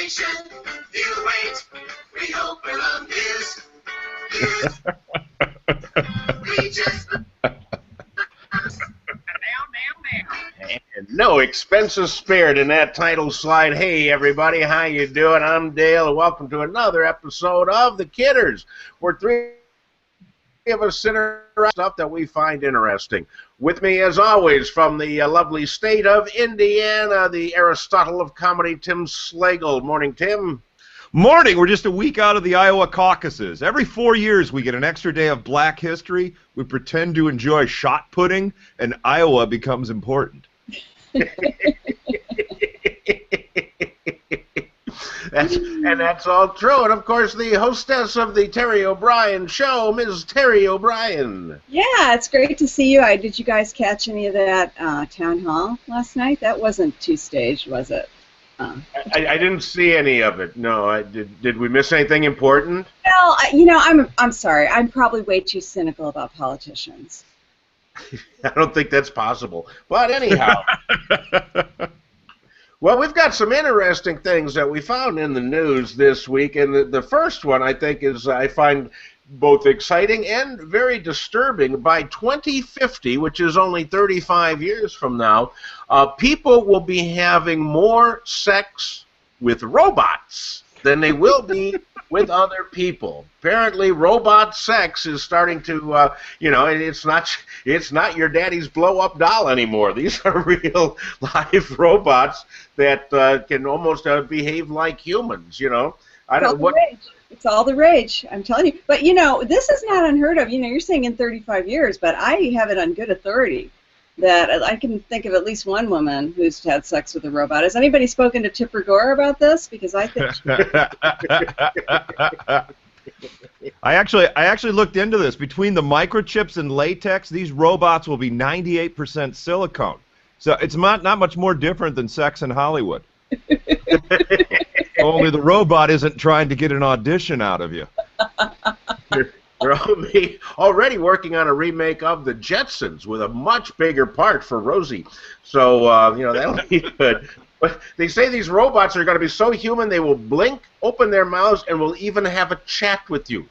station. You wait, we open on this. We just... And no expenses spared in that title slide. Hey, everybody, how you doing? I'm Dale, and welcome to another episode of The Kidders, where three of us sit around stuff that we find interesting. With me, as always, from the lovely state of Indiana, the Aristotle of comedy, Tim Slagle. Morning, Tim. Morning. We're just a week out of the Iowa caucuses. Every 4 years, we get an extra day of black history. We pretend to enjoy shot putting, and Iowa becomes important. That's all true. And, of course, the hostess of the Teri O'Brien show, Ms. Teri O'Brien. Yeah, it's great to see you. Did you guys catch any of that town hall last night? That wasn't two-staged, was it? I didn't see any of it. No, did we miss anything important? Well, I'm sorry. I'm probably way too cynical about politicians. I don't think that's possible. But anyhow, well, we've got some interesting things that we found in the news this week, and the first one I think is I find both exciting and very disturbing. By 2050, which is only 35 years from now, people will be having more sex with robots than they will be with other people. Apparently, robot sex is starting to, it's not your daddy's blow-up doll anymore. These are real live robots that can almost behave like humans. It's all the rage, I'm telling you. But, this is not unheard of. You're saying in 35 years, but I have it on good authority that I can think of at least one woman who's had sex with a robot. Has anybody spoken to Tipper Gore about this? Because I think I actually looked into this. Between the microchips and latex, these robots will be 98% silicone. So it's not much more different than sex in Hollywood. Only the robot isn't trying to get an audition out of you. They're already working on a remake of The Jetsons with a much bigger part for Rosie. So, that'll be good. But they say these robots are going to be so human they will blink, open their mouths, and will even have a chat with you.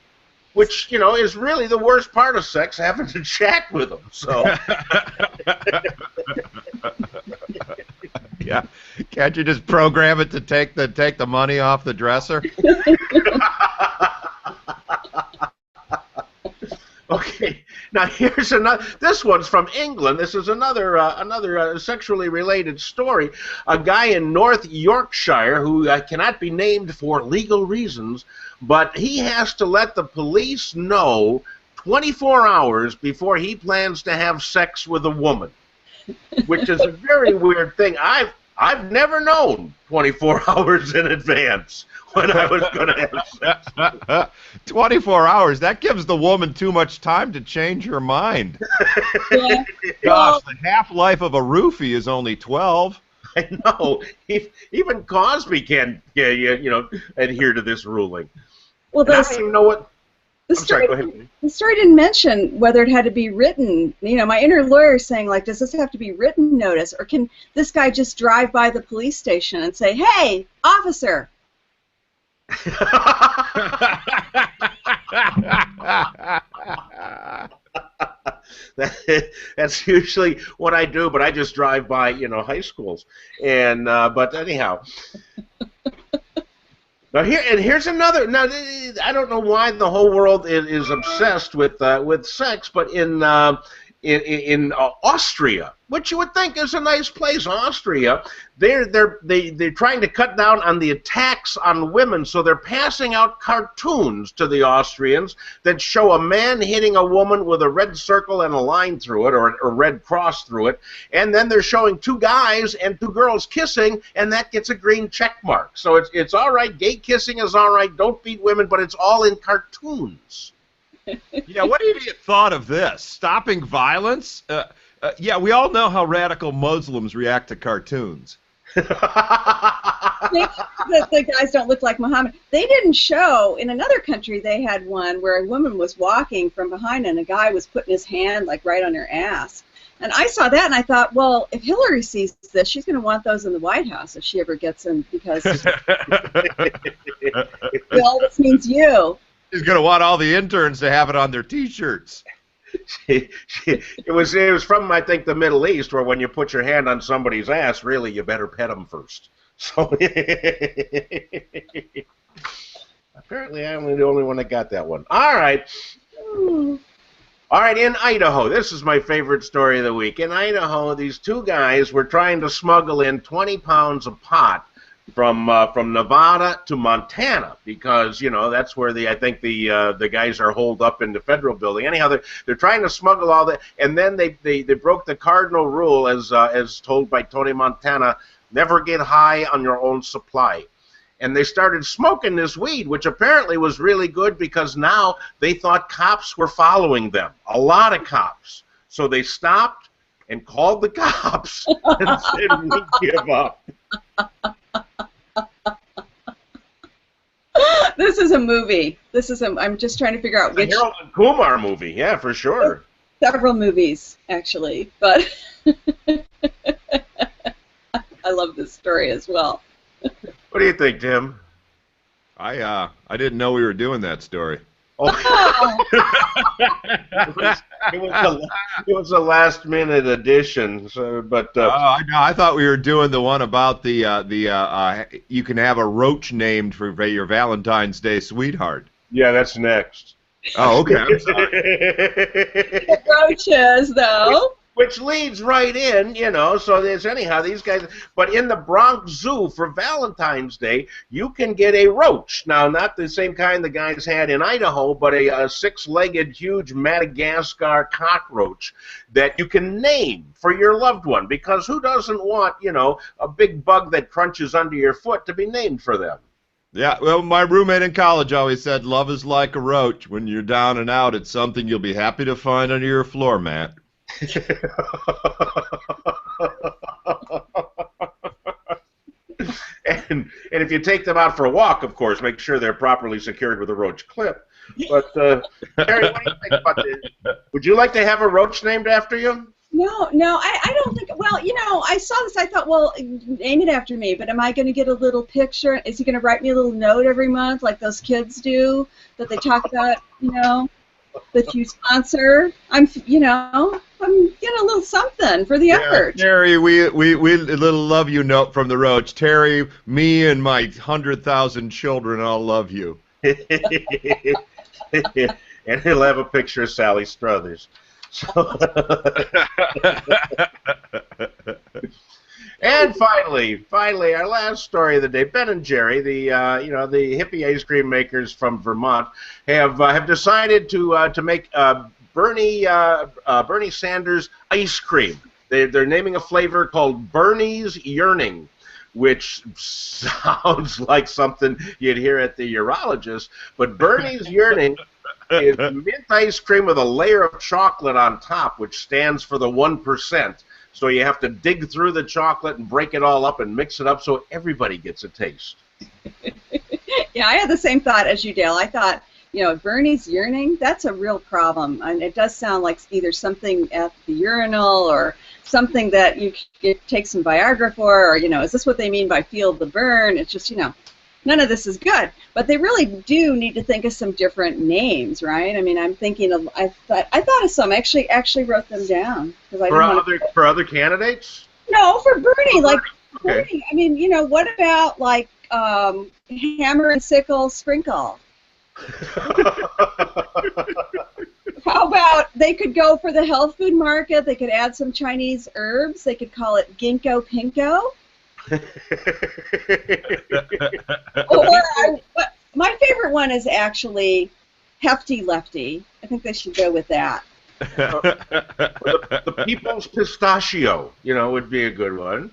Which, is really the worst part of sex, having to chat with them. So... Yeah, can't you just program it to take the money off the dresser? Okay, now here's another. This one's from England. This is another sexually related story. A guy in North Yorkshire who cannot be named for legal reasons, but he has to let the police know 24 hours before he plans to have sex with a woman, which is a very weird thing. I've never known 24 hours in advance when I was going to have sex. 24 hours, that gives the woman too much time to change her mind. Yeah. Gosh, the half-life of a roofie is only 12. I know. Even Cosby can adhere to this ruling. Well, I don't even know what... The story didn't mention whether it had to be written. My inner lawyer is saying, does this have to be written notice, or can this guy just drive by the police station and say, "Hey, officer"? That's usually what I do, but I just drive by, high schools. And but anyhow. Now here's another. Now I don't know why the whole world is obsessed with sex, but in Austria, which you would think is a nice place, Austria, they're trying to cut down on the attacks on women, so they're passing out cartoons to the Austrians that show a man hitting a woman with a red circle and a line through it, or a red cross through it, and then they're showing two guys and two girls kissing, and that gets a green check mark. So it's all right, gay kissing is all right, don't beat women, but it's all in cartoons. Yeah, what idiot thought of this? Stopping violence? Yeah, we all know how radical Muslims react to cartoons. The guys don't look like Muhammad. They didn't show, in another country they had one where a woman was walking from behind and a guy was putting his hand right on her ass. And I saw that, and I thought, well, if Hillary sees this, she's going to want those in the White House if she ever gets in, because well, this means you. She's going to want all the interns to have it on their T-shirts. It was from, I think, the Middle East, where when you put your hand on somebody's ass, really, you better pet them first. So apparently I'm the only one that got that one. All right. All right, in Idaho, this is my favorite story of the week. In Idaho, these two guys were trying to smuggle in 20 pounds of pot from Nevada to Montana, because, you know, that's where I think the guys are holed up in the federal building. Anyhow, they're trying to smuggle all that, and then they broke the cardinal rule, as told by Tony Montana: never get high on your own supply. And they started smoking this weed, which apparently was really good, because now they thought cops were following them, a lot of cops. So they stopped and called the cops and said, "We give up." This is a movie. I'm just trying to figure out which. A Harold and Kumar movie, yeah, for sure. Several movies, actually, but I love this story as well. What do you think, Tim? I didn't know we were doing that story. Oh. it was a last-minute addition, but I thought we were doing the one about the you can have a roach named for your Valentine's Day sweetheart. Yeah, that's next. Oh, okay. I'm sorry. The roaches, though. Which leads right in, you know, so there's anyhow these guys. But in the Bronx Zoo for Valentine's Day, you can get a roach. Now, not the same kind the guys had in Idaho, but a six-legged, huge Madagascar cockroach that you can name for your loved one. Because who doesn't want, you know, a big bug that crunches under your foot to be named for them? Yeah, well, my roommate in college always said, "Love is like a roach. When you're down and out, it's something you'll be happy to find under your floor mat." And if you take them out for a walk, of course, make sure they're properly secured with a roach clip. But Teri, what do you think about this? Would you like to have a roach named after you? No, I don't think. Well, you know, I saw this. I thought, well, name it after me. But am I going to get a little picture? Is he going to write me a little note every month, like those kids do, that they talk about? You know, that you sponsor. I'm getting a little something for the effort. Teri, we a little love you note from the roach. Teri, me and my 100,000 children all love you. And he'll have a picture of Sally Struthers. And finally, our last story of the day. Ben and Jerry, the hippie ice cream makers from Vermont, have decided to make Bernie Sanders ice cream. They're naming a flavor called Bernie's Yearning, which sounds like something you'd hear at the urologist. But Bernie's Yearning is mint ice cream with a layer of chocolate on top, which stands for the 1%. So you have to dig through the chocolate and break it all up and mix it up so everybody gets a taste. Yeah, I had the same thought as you, Dale. I thought, Bernie's Yearning, that's a real problem. And it does sound like either something at the urinal or something that you take some Viagra for, or, is this what they mean by feel the burn? It's just, none of this is good. But they really do need to think of some different names, right? I mean, I'm thinking of, I thought of some. I actually wrote them down. For other candidates? No, for Bernie. Okay. Bernie. I mean, what about, like, hammer and sickle sprinkle? How about they could go for the health food market? They could add some Chinese herbs. They could call it ginkgo pinko. My favorite one is actually Hefty Lefty. I think they should go with that. The People's Pistachio, would be a good one.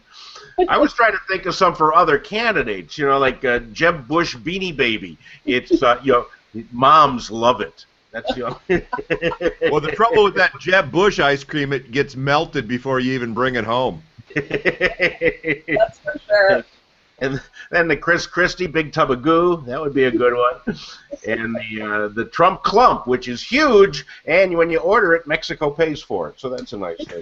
I was trying to think of some for other candidates, like Jeb Bush Beanie Baby. It's, moms love it. That's Well, the trouble with that Jeb Bush ice cream, it gets melted before you even bring it home. That's for sure. And then the Chris Christie Big Tub of Goo, that would be a good one. And the Trump Clump, which is huge, and when you order it, Mexico pays for it. So that's a nice thing.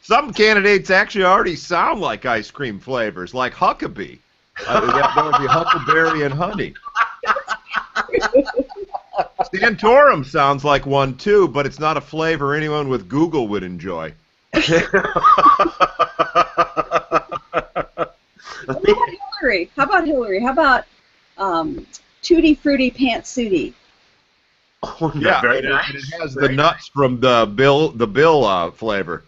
Some candidates actually already sound like ice cream flavors, like Huckabee. That would be Huckleberry and honey. Santorum sounds like one too, but it's not a flavor anyone with Google would enjoy. How about Hillary? How about Tutti Frutti Pantsuti? Oh, yeah, very it nice. It has the nuts from the Bill flavor.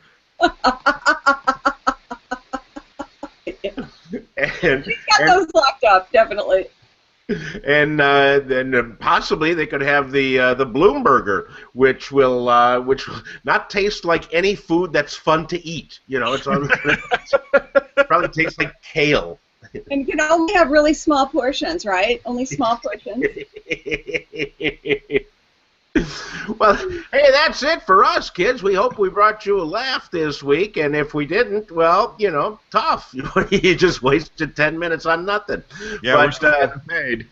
And, He's got those locked up, definitely. And then possibly they could have the Bloomberger, which will not taste like any food that's fun to eat. You know, it's probably tastes like kale. And you can only have really small portions, right? Only small portions. Well, hey, that's it for us, kids. We hope we brought you a laugh this week, and if we didn't, well, you know, tough. You just wasted 10 minutes on nothing. Yeah, but, we're still getting paid.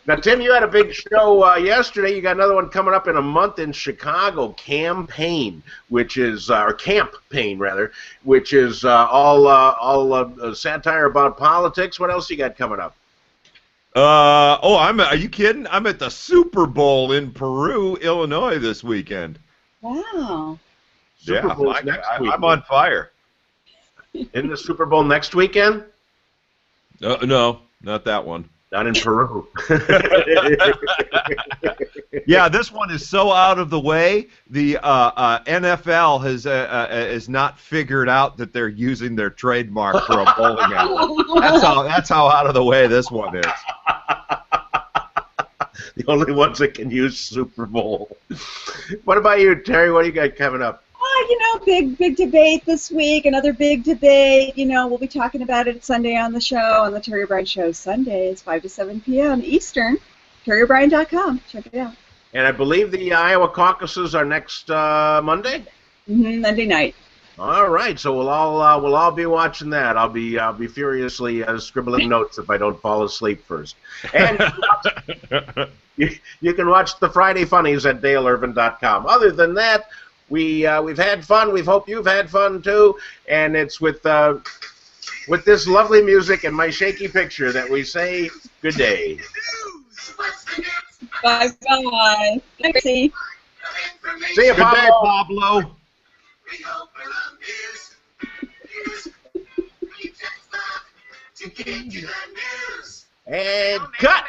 Now, Tim, you had a big show yesterday. You got another one coming up in a month in Chicago, Campaign, which is or Camp Pain rather, which is all satire about politics. What else you got coming up? Are you kidding? I'm at the Super Bowl in Peru, Illinois this weekend. Wow. Super Bowl's next weekend. I'm on fire. In the Super Bowl next weekend? No, not that one. Not in Peru. Yeah, this one is so out of the way. The NFL has not figured out that they're using their trademark for a bowling alley. That's how out of the way this one is. The only ones that can use Super Bowl. What about you, Terry? What do you got coming up? You know, big debate this week. Another big debate. You know, we'll be talking about it Sunday on the show, on the Teri O'Brien Show. Sundays, 5 to 7 p.m. Eastern. TeriO'Brien.com. Check it out. And I believe the Iowa caucuses are next Monday. Monday night. All right, so we'll all be watching that. I'll be furiously scribbling notes if I don't fall asleep first. And you can watch the Friday Funnies at DaleIrvin.com. Other than that, we've had fun. We hope you've had fun too. And it's with this lovely music and my shaky picture that we say good day. Bye bye. Thanks. See you, Good day, Pablo. We hope news. We just love to get you the news. And cut.